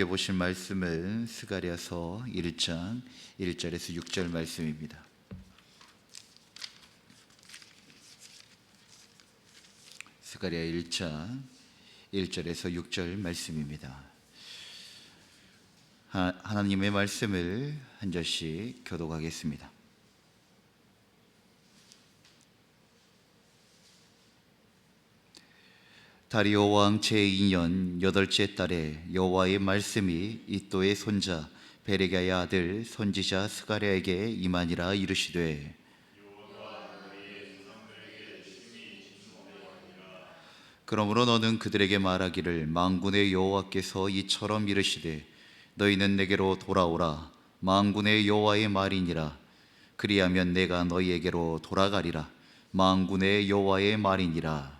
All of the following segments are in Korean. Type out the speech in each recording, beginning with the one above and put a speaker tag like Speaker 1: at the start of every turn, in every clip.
Speaker 1: 함께 보실 말씀은 스가랴서 1장 1절에서 6절 말씀입니다. 스가랴 1장 1절에서 6절 말씀입니다. 하나님의 말씀을 한 절씩 교독하겠습니다. 다리오 왕 제2년 8째 달에 여호와의 말씀이 이또의 손자 베레가의 아들 선지자 스가랴에게 임하니라. 이르시되 그러므로 너는 그들에게 말하기를 만군의 여호와께서 이처럼 이르시되 너희는 내게로 돌아오라. 만군의 여호와의 말이니라. 그리하면 내가 너희에게로 돌아가리라. 만군의 여호와의 말이니라.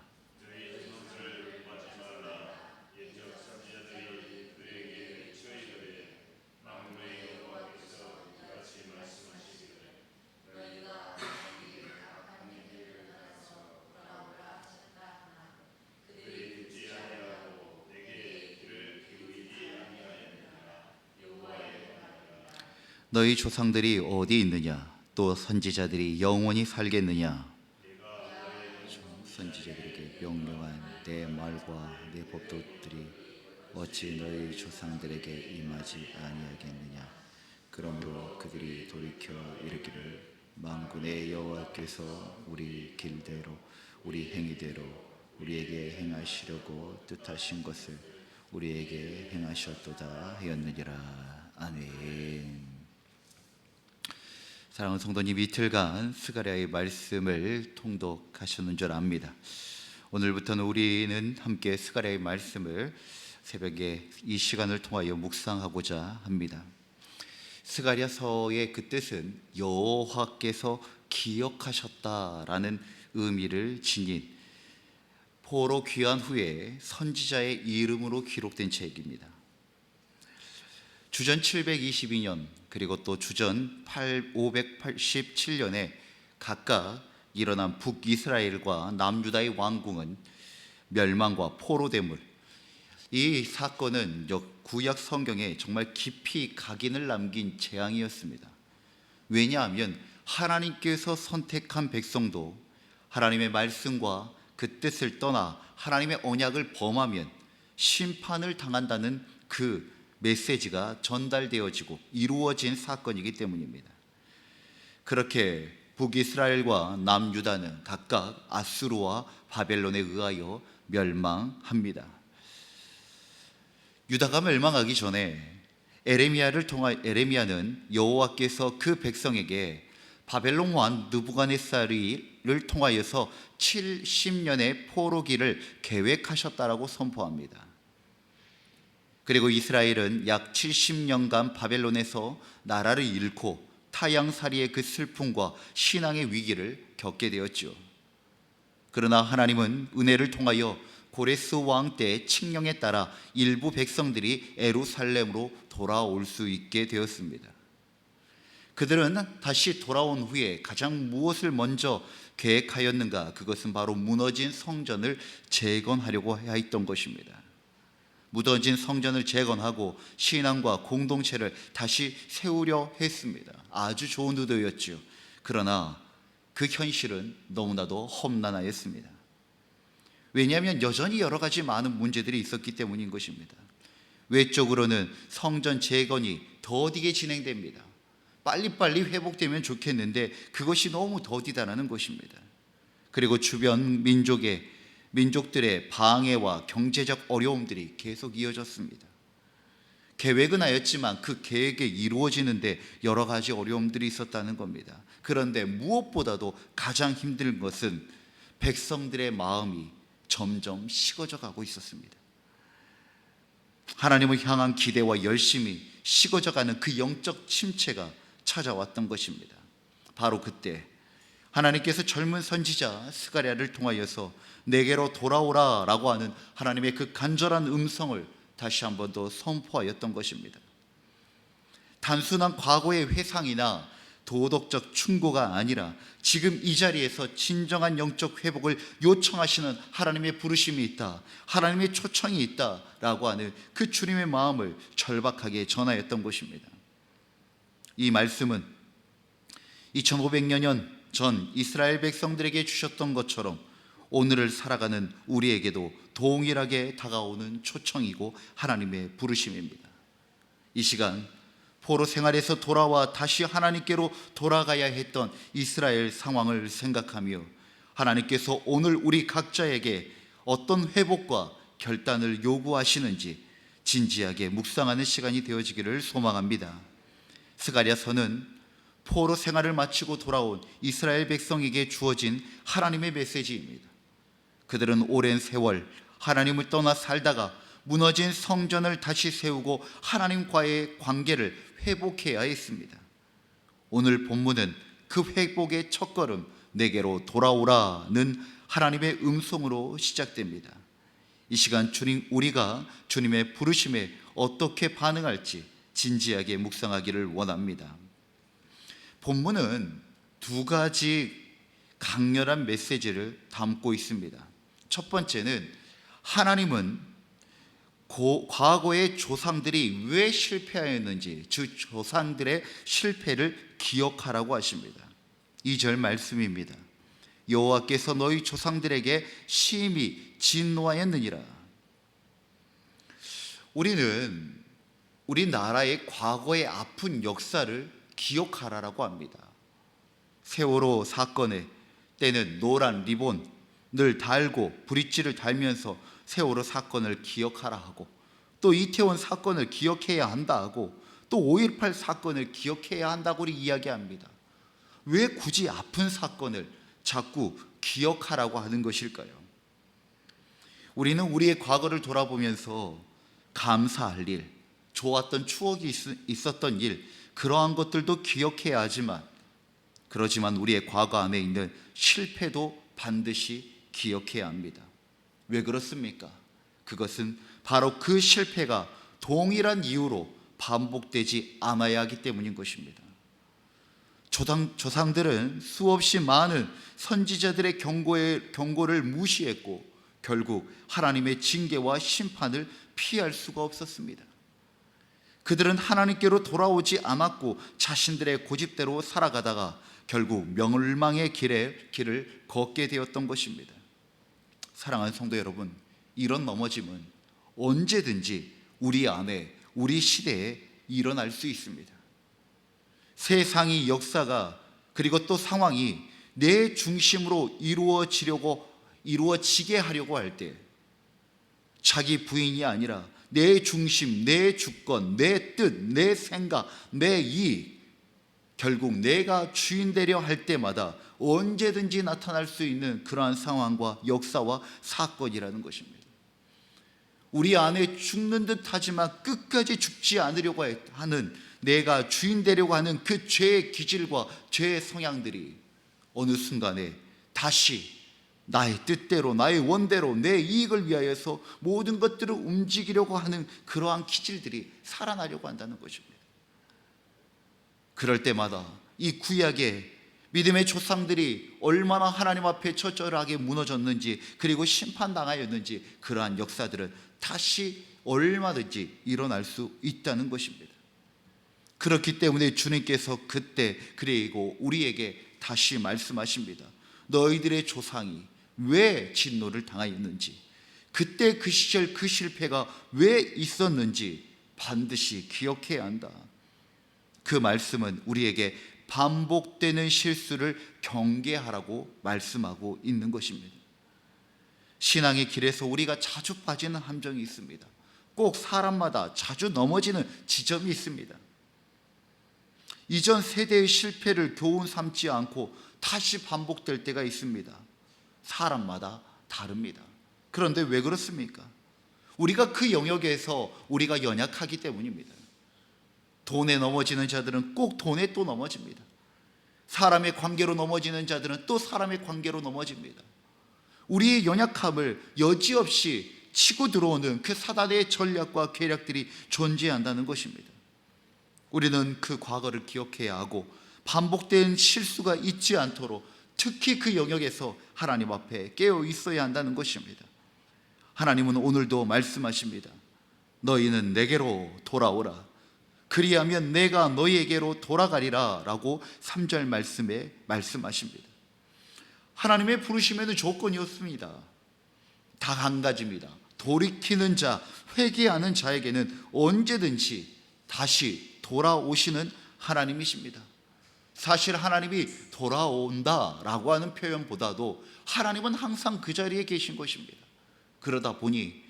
Speaker 1: 너희 조상들이 어디 있느냐? 또 선지자들이 영원히 살겠느냐? 선지자들에게 명령한 내 말과 내 법도들이 어찌 너희 조상들에게 임하지 아니하겠느냐? 그러므로 그들이 돌이켜 이르기를 만군의 여호와께서 우리 길대로 우리 행위대로 우리에게 행하시려고 뜻하신 것을 우리에게 행하셨도다 하였느니라. 아멘. 사랑하는 성도님, 이틀간 스가랴의 말씀을 통독하셨는 줄 압니다. 오늘부터는 우리는 함께 스가랴의 말씀을 새벽에 이 시간을 통하여 묵상하고자 합니다. 스가랴서의 그 뜻은 여호와께서 기억하셨다라는 의미를 지닌 포로 귀환 후에 선지자의 이름으로 기록된 책입니다. 주전 722년 그리고 또 주전 587년에 각각 일어난 북이스라엘과 남유다의 왕궁은 멸망과 포로됨을, 이 사건은 구약 성경에 정말 깊이 각인을 남긴 재앙이었습니다. 왜냐하면 하나님께서 선택한 백성도 하나님의 말씀과 그 뜻을 떠나 하나님의 언약을 범하면 심판을 당한다는 그 메시지가 전달되어지고 이루어진 사건이기 때문입니다. 그렇게 북이스라엘과 남유다는 각각 아수르와 바벨론에 의하여 멸망합니다. 유다가 멸망하기 전에 에레미야는 여호와께서 그 백성에게 바벨론 왕 느부갓네살을 통하여서 70년의 포로기를 계획하셨다라고 선포합니다. 그리고 이스라엘은 약 70년간 바벨론에서 나라를 잃고 타향살이의 그 슬픔과 신앙의 위기를 겪게 되었죠. 그러나 하나님은 은혜를 통하여 고레스 왕 때 칙령에 따라 일부 백성들이 예루살렘으로 돌아올 수 있게 되었습니다. 그들은 다시 돌아온 후에 가장 무엇을 먼저 계획하였는가? 그것은 바로 무너진 성전을 재건하려고 했던 것입니다. 무너진 성전을 재건하고 신앙과 공동체를 다시 세우려 했습니다. 아주 좋은 의도였죠. 그러나 그 현실은 너무나도 험난하였습니다. 왜냐하면 여전히 여러 가지 많은 문제들이 있었기 때문인 것입니다. 외적으로는 성전 재건이 더디게 진행됩니다. 빨리빨리 회복되면 좋겠는데 그것이 너무 더디다라는 것입니다. 그리고 주변 민족들의 방해와 경제적 어려움들이 계속 이어졌습니다. 계획은 하였지만 그 계획이 이루어지는데 여러 가지 어려움들이 있었다는 겁니다. 그런데 무엇보다도 가장 힘든 것은 백성들의 마음이 점점 식어져 가고 있었습니다. 하나님을 향한 기대와 열심이 식어져가는 그 영적 침체가 찾아왔던 것입니다. 바로 그때 하나님께서 젊은 선지자 스가랴를 통하여서 내게로 돌아오라 라고 하는 하나님의 그 간절한 음성을 다시 한 번 더 선포하였던 것입니다. 단순한 과거의 회상이나 도덕적 충고가 아니라 지금 이 자리에서 진정한 영적 회복을 요청하시는 하나님의 부르심이 있다, 하나님의 초청이 있다라고 하는 그 주님의 마음을 절박하게 전하였던 것입니다. 이 말씀은 2500여 년 전 이스라엘 백성들에게 주셨던 것처럼 오늘을 살아가는 우리에게도 동일하게 다가오는 초청이고 하나님의 부르심입니다. 이 시간 포로 생활에서 돌아와 다시 하나님께로 돌아가야 했던 이스라엘 상황을 생각하며 하나님께서 오늘 우리 각자에게 어떤 회복과 결단을 요구하시는지 진지하게 묵상하는 시간이 되어지기를 소망합니다. 스가랴서는 포로 생활을 마치고 돌아온 이스라엘 백성에게 주어진 하나님의 메시지입니다. 그들은 오랜 세월 하나님을 떠나 살다가 무너진 성전을 다시 세우고 하나님과의 관계를 회복해야 했습니다. 오늘 본문은 그 회복의 첫걸음, 내게로 돌아오라는 하나님의 음성으로 시작됩니다. 이 시간 우리가 주님의 부르심에 어떻게 반응할지 진지하게 묵상하기를 원합니다. 본문은 두 가지 강렬한 메시지를 담고 있습니다. 첫 번째는 하나님은 과거의 조상들이 왜 실패하였는지, 즉 조상들의 실패를 기억하라고 하십니다. 2절 말씀입니다. 여호와께서 너희 조상들에게 심히 진노하였느니라. 우리는 우리나라의 과거의 아픈 역사를 기억하라라고 합니다. 세월호 사건의 때는 노란 리본을 달고 브릿지를 달면서 세월호 사건을 기억하라 하고, 또 이태원 사건을 기억해야 한다 하고, 또 5.18 사건을 기억해야 한다고 이야기합니다. 왜 굳이 아픈 사건을 자꾸 기억하라고 하는 것일까요? 우리는 우리의 과거를 돌아보면서 감사할 일, 좋았던 추억이 있었던 일, 그러한 것들도 기억해야 하지만, 그러지만 우리의 과거 안에 있는 실패도 반드시 기억해야 합니다. 왜 그렇습니까? 그것은 바로 그 실패가 동일한 이유로 반복되지 않아야 하기 때문인 것입니다. 조상들은 수없이 많은 선지자들의 경고를 무시했고 결국 하나님의 징계와 심판을 피할 수가 없었습니다. 그들은 하나님께로 돌아오지 않았고 자신들의 고집대로 살아가다가 결국 멸망의 길을 걷게 되었던 것입니다. 사랑하는 성도 여러분, 이런 넘어짐은 언제든지 우리 안에, 우리 시대에 일어날 수 있습니다. 세상이, 역사가, 그리고 또 상황이 내 중심으로 이루어지게 하려고 할 때, 자기 부인이 아니라 내 중심, 내 주권, 내 뜻, 내 생각, 내 이익, 결국 내가 주인 되려 할 때마다 언제든지 나타날 수 있는 그러한 상황과 역사와 사건이라는 것입니다. 우리 안에 죽는 듯 하지만 끝까지 죽지 않으려고 하는, 내가 주인 되려고 하는 그 죄의 기질과 죄의 성향들이 어느 순간에 다시 나의 뜻대로, 나의 원대로, 내 이익을 위하여서 모든 것들을 움직이려고 하는 그러한 기질들이 살아나려고 한다는 것입니다. 그럴 때마다 이 구약의 믿음의 조상들이 얼마나 하나님 앞에 처절하게 무너졌는지, 그리고 심판당하였는지, 그러한 역사들은 다시 얼마든지 일어날 수 있다는 것입니다. 그렇기 때문에 주님께서 그때, 그리고 우리에게 다시 말씀하십니다. 너희들의 조상이 왜 진노를 당하였는지, 그때 그 시절 그 실패가 왜 있었는지 반드시 기억해야 한다. 그 말씀은 우리에게 반복되는 실수를 경계하라고 말씀하고 있는 것입니다. 신앙의 길에서 우리가 자주 빠지는 함정이 있습니다. 꼭 사람마다 자주 넘어지는 지점이 있습니다. 이전 세대의 실패를 교훈 삼지 않고 다시 반복될 때가 있습니다. 사람마다 다릅니다. 그런데 왜 그렇습니까? 우리가 그 영역에서 우리가 연약하기 때문입니다. 돈에 넘어지는 자들은 꼭 돈에 또 넘어집니다. 사람의 관계로 넘어지는 자들은 또 사람의 관계로 넘어집니다. 우리의 연약함을 여지없이 치고 들어오는 그 사단의 전략과 계략들이 존재한다는 것입니다. 우리는 그 과거를 기억해야 하고 반복된 실수가 있지 않도록 특히 그 영역에서 하나님 앞에 깨어 있어야 한다는 것입니다. 하나님은 오늘도 말씀하십니다. 너희는 내게로 돌아오라. 그리하면 내가 너희에게로 돌아가리라 라고 3절 말씀에 말씀하십니다. 하나님의 부르심에는 조건이 없습니다. 다 한 가지입니다. 돌이키는 자, 회개하는 자에게는 언제든지 다시 돌아오시는 하나님이십니다. 사실 하나님이 돌아온다라고 하는 표현보다도 하나님은 항상 그 자리에 계신 것입니다. 그러다 보니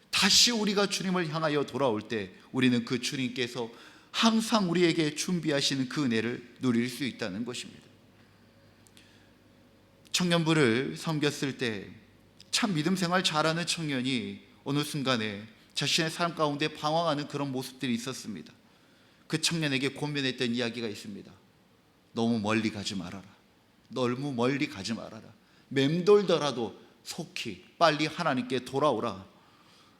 Speaker 1: 다시 우리가 주님을 향하여 돌아올 때 우리는 그 주님께서 항상 우리에게 준비하시는 그 은혜를 누릴 수 있다는 것입니다. 청년부를 섬겼을 때 참 믿음 생활 잘하는 청년이 어느 순간에 자신의 삶 가운데 방황하는 그런 모습들이 있었습니다. 그 청년에게 권면했던 이야기가 있습니다. 너무 멀리 가지 말아라. 너무 멀리 가지 말아라. 맴돌더라도 속히 빨리 하나님께 돌아오라.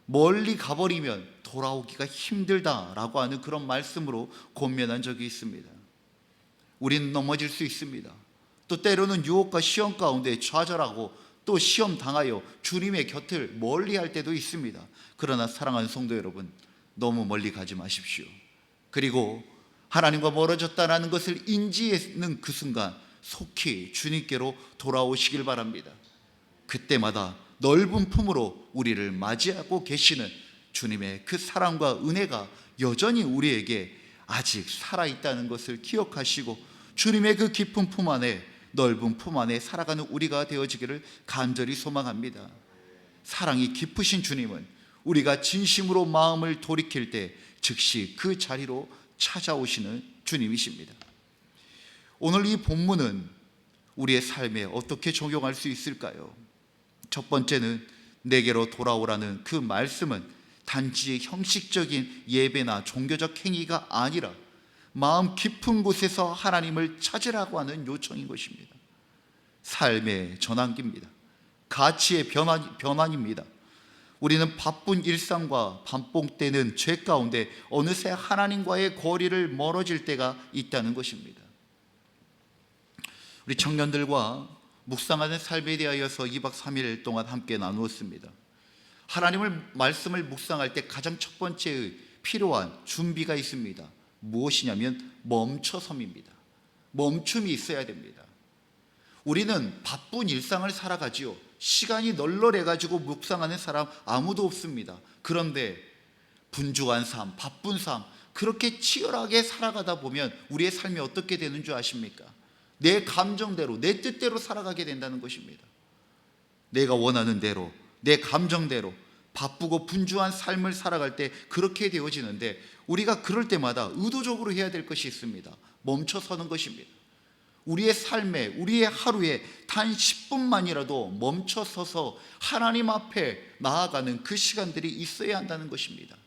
Speaker 1: 멀리 가버리면 돌아오기가 힘들다라고 하는 그런 말씀으로 권면한 적이 있습니다. 우리는 넘어질 수 있습니다. 또 때로는 유혹과 시험 가운데 좌절하고 또 시험 당하여 주님의 곁을 멀리할 때도 있습니다. 그러나 사랑하는 성도 여러분, 너무 멀리 가지 마십시오. 그리고 하나님과 멀어졌다는 것을 인지하는 그 순간 속히 주님께로 돌아오시길 바랍니다. 그때마다 넓은 품으로 우리를 맞이하고 계시는 주님의 그 사랑과 은혜가 여전히 우리에게 아직 살아있다는 것을 기억하시고 주님의 그 깊은 품 안에, 넓은 품 안에 살아가는 우리가 되어지기를 간절히 소망합니다. 사랑이 깊으신 주님은 우리가 진심으로 마음을 돌이킬 때 즉시 그 자리로 찾아오시는 주님이십니다. 오늘 이 본문은 우리의 삶에 어떻게 적용할 수 있을까요? 첫 번째는 내게로 돌아오라는 그 말씀은 단지 형식적인 예배나 종교적 행위가 아니라 마음 깊은 곳에서 하나님을 찾으라고 하는 요청인 것입니다. 삶의 전환기입니다. 가치의 변환입니다. 우리는 바쁜 일상과 반복되는 죄 가운데 어느새 하나님과의 거리를 멀어질 때가 있다는 것입니다. 우리 청년들과 묵상하는 삶에 대하여서 2박 3일 동안 함께 나누었습니다. 하나님의 말씀을 묵상할 때 가장 첫 번째의 필요한 준비가 있습니다. 무엇이냐면 멈춰섬입니다. 멈춤이 있어야 됩니다. 우리는 바쁜 일상을 살아가지요. 시간이 널널해가지고 묵상하는 사람 아무도 없습니다. 그런데 분주한 삶, 바쁜 삶, 그렇게 치열하게 살아가다 보면 우리의 삶이 어떻게 되는 줄 아십니까? 내 감정대로, 내 뜻대로 살아가게 된다는 것입니다. 내가 원하는 대로, 내 감정대로 바쁘고 분주한 삶을 살아갈 때 그렇게 되어지는데, 우리가 그럴 때마다 의도적으로 해야 될 것이 있습니다. 멈춰서는 것입니다. 우리의 삶에, 우리의 하루에 단 10분만이라도 멈춰서서 하나님 앞에 나아가는 그 시간들이 있어야 한다는 것입니다.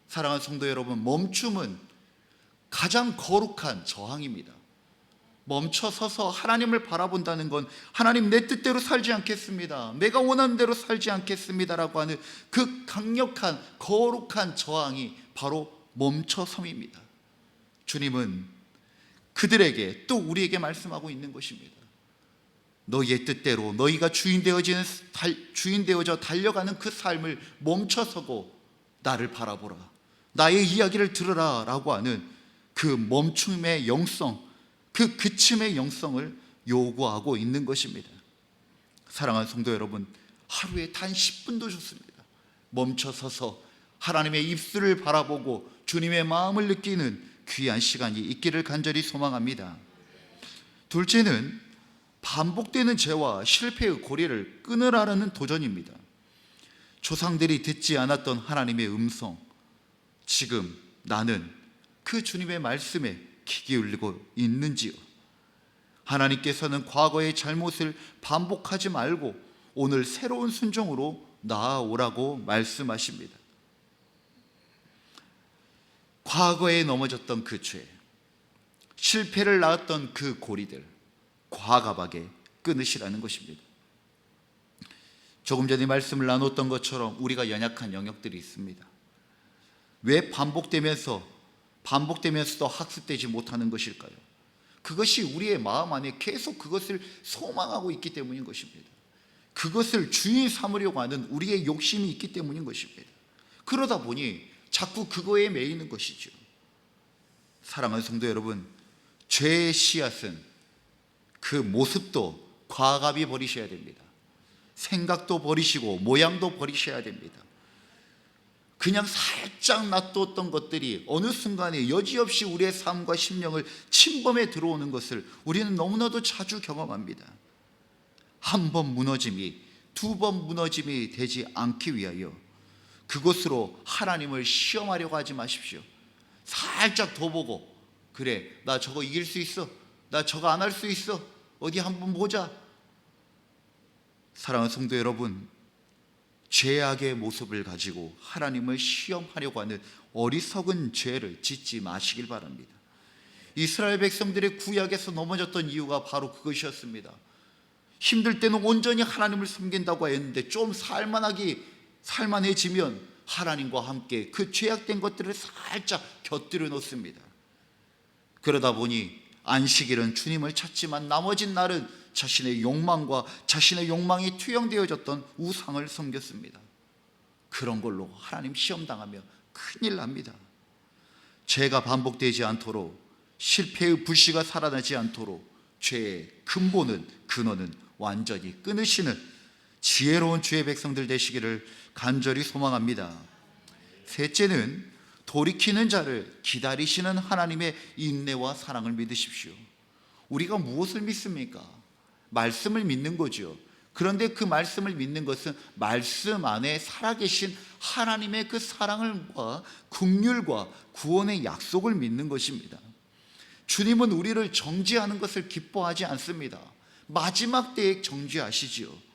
Speaker 1: 사랑하는 성도 여러분, 멈춤은 가장 거룩한 저항입니다. 멈춰서서 하나님을 바라본다는 건 하나님, 내 뜻대로 살지 않겠습니다, 내가 원하는 대로 살지 않겠습니다라고 하는 그 강력한 거룩한 저항이 바로 멈춰섬입니다. 주님은 그들에게, 또 우리에게 말씀하고 있는 것입니다. 너희의 뜻대로 너희가 주인 되어져 달려가는 그 삶을 멈춰서고 나를 바라보라, 나의 이야기를 들으라 라고 하는 그 멈춤의 영성, 그 그침의 영성을 요구하고 있는 것입니다. 사랑하는 성도 여러분, 하루에 단 10분도 좋습니다. 멈춰서서 하나님의 입술을 바라보고 주님의 마음을 느끼는 귀한 시간이 있기를 간절히 소망합니다. 둘째는 반복되는 죄와 실패의 고리를 끊으라는 도전입니다. 조상들이 듣지 않았던 하나님의 음성, 지금 나는 그 주님의 말씀에 귀 기울이고 있는지요? 하나님께서는 과거의 잘못을 반복하지 말고 오늘 새로운 순종으로 나아오라고 말씀하십니다. 과거에 넘어졌던 그 죄, 실패를 낳았던 그 고리들 과감하게 끊으시라는 것입니다. 조금 전에 말씀을 나눴던 것처럼 우리가 연약한 영역들이 있습니다. 왜 반복되면서도 학습되지 못하는 것일까요? 그것이 우리의 마음 안에 계속 그것을 소망하고 있기 때문인 것입니다. 그것을 주인 삼으려고 하는 우리의 욕심이 있기 때문인 것입니다. 그러다 보니 자꾸 그거에 매이는 것이죠. 사랑하는 성도 여러분, 죄의 씨앗은 그 모습도 과감히 버리셔야 됩니다. 생각도 버리시고 모양도 버리셔야 됩니다. 그냥 살짝 놔뒀던 것들이 어느 순간에 여지없이 우리의 삶과 심령을 침범해 들어오는 것을 우리는 너무나도 자주 경험합니다. 한 번 무너짐이 두 번 무너짐이 되지 않기 위하여 그것으로 하나님을 시험하려고 하지 마십시오. 살짝 더 보고, 그래, 나 저거 이길 수 있어, 나 저거 안 할 수 있어, 어디 한번 보자. 사랑하는 성도 여러분, 죄악의 모습을 가지고 하나님을 시험하려고 하는 어리석은 죄를 짓지 마시길 바랍니다. 이스라엘 백성들의 구약에서 넘어졌던 이유가 바로 그것이었습니다. 힘들 때는 온전히 하나님을 섬긴다고 했는데 좀 살만해지면 하나님과 함께 그 죄악된 것들을 살짝 곁들여 놓습니다. 그러다 보니 안식일은 주님을 찾지만 나머지 날은 자신의 욕망과 자신의 욕망이 투영되어졌던 우상을 섬겼습니다. 그런 걸로 하나님 시험당하며 큰일 납니다. 죄가 반복되지 않도록, 실패의 불씨가 살아나지 않도록 죄의 근원은 완전히 끊으시는 지혜로운 주의 백성들 되시기를 간절히 소망합니다. 셋째는 돌이키는 자를 기다리시는 하나님의 인내와 사랑을 믿으십시오. 우리가 무엇을 믿습니까? 말씀을 믿는 거죠. 그런데 그 말씀을 믿는 것은 말씀 안에 살아계신 하나님의 그 사랑과 긍휼과 구원의 약속을 믿는 것입니다. 주님은 우리를 정죄하는 것을 기뻐하지 않습니다. 마지막 때에 정죄하시지요.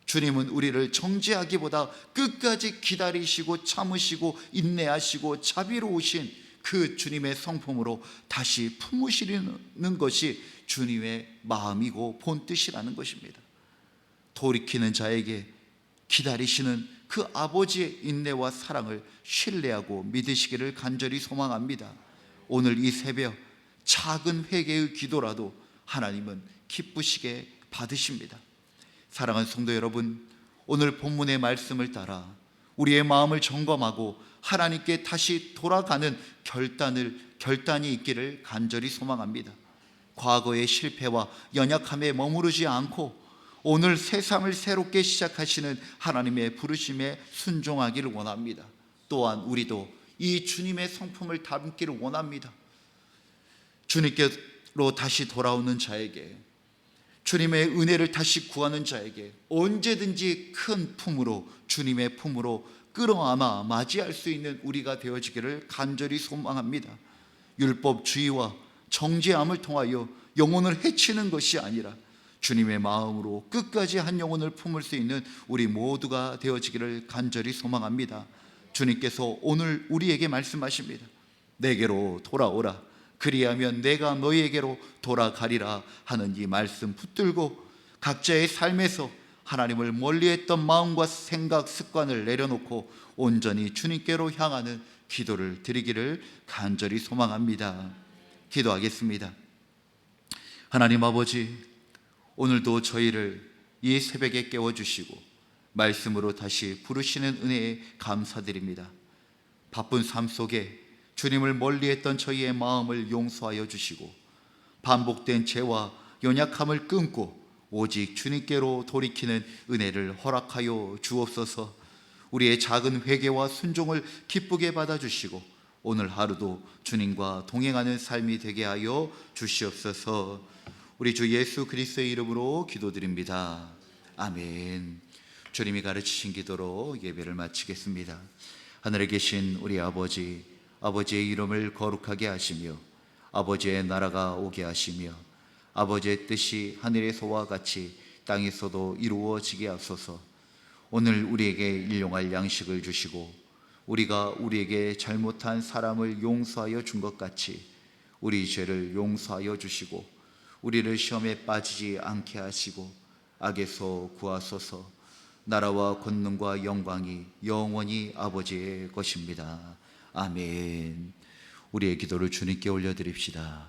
Speaker 1: 주님은 우리를 정죄하기보다 끝까지 기다리시고 참으시고 인내하시고 자비로우신 그 주님의 성품으로 다시 품으시는 것이 주님의 마음이고 본뜻이라는 것입니다. 돌이키는 자에게 기다리시는 그 아버지의 인내와 사랑을 신뢰하고 믿으시기를 간절히 소망합니다. 오늘 이 새벽 작은 회개의 기도라도 하나님은 기쁘시게 받으십니다. 사랑하는 성도 여러분, 오늘 본문의 말씀을 따라 우리의 마음을 점검하고 하나님께 다시 돌아가는 결단이 있기를 간절히 소망합니다. 과거의 실패와 연약함에 머무르지 않고 오늘 세상을 새롭게 시작하시는 하나님의 부르심에 순종하기를 원합니다. 또한 우리도 이 주님의 성품을 담기를 원합니다. 주님께로 다시 돌아오는 자에게, 주님의 은혜를 다시 구하는 자에게 언제든지 큰 품으로, 주님의 품으로 끌어안아 맞이할 수 있는 우리가 되어지기를 간절히 소망합니다. 율법주의와 정죄함을 통하여 영혼을 해치는 것이 아니라 주님의 마음으로 끝까지 한 영혼을 품을 수 있는 우리 모두가 되어지기를 간절히 소망합니다. 주님께서 오늘 우리에게 말씀하십니다. 내게로 돌아오라, 그리하면 내가 너희에게로 돌아가리라 하는 이 말씀 붙들고 각자의 삶에서 하나님을 멀리했던 마음과 생각, 습관을 내려놓고 온전히 주님께로 향하는 기도를 드리기를 간절히 소망합니다. 기도하겠습니다. 하나님 아버지, 오늘도 저희를 이 새벽에 깨워주시고 말씀으로 다시 부르시는 은혜에 감사드립니다. 바쁜 삶 속에 주님을 멀리했던 저희의 마음을 용서하여 주시고 반복된 죄와 연약함을 끊고 오직 주님께로 돌이키는 은혜를 허락하여 주옵소서. 우리의 작은 회개와 순종을 기쁘게 받아주시고 오늘 하루도 주님과 동행하는 삶이 되게 하여 주시옵소서. 우리 주 예수 그리스도의 이름으로 기도드립니다. 아멘. 주님이 가르치신 기도로 예배를 마치겠습니다. 하늘에 계신 우리 아버지, 아버지의 이름을 거룩하게 하시며 아버지의 나라가 오게 하시며 아버지의 뜻이 하늘에서와 같이 땅에서도 이루어지게 하소서. 오늘 우리에게 일용할 양식을 주시고 우리가 우리에게 잘못한 사람을 용서하여 준 것 같이 우리 죄를 용서하여 주시고 우리를 시험에 빠지지 않게 하시고 악에서 구하소서. 나라와 권능과 영광이 영원히 아버지의 것입니다. 아멘. 우리의 기도를 주님께 올려드립시다.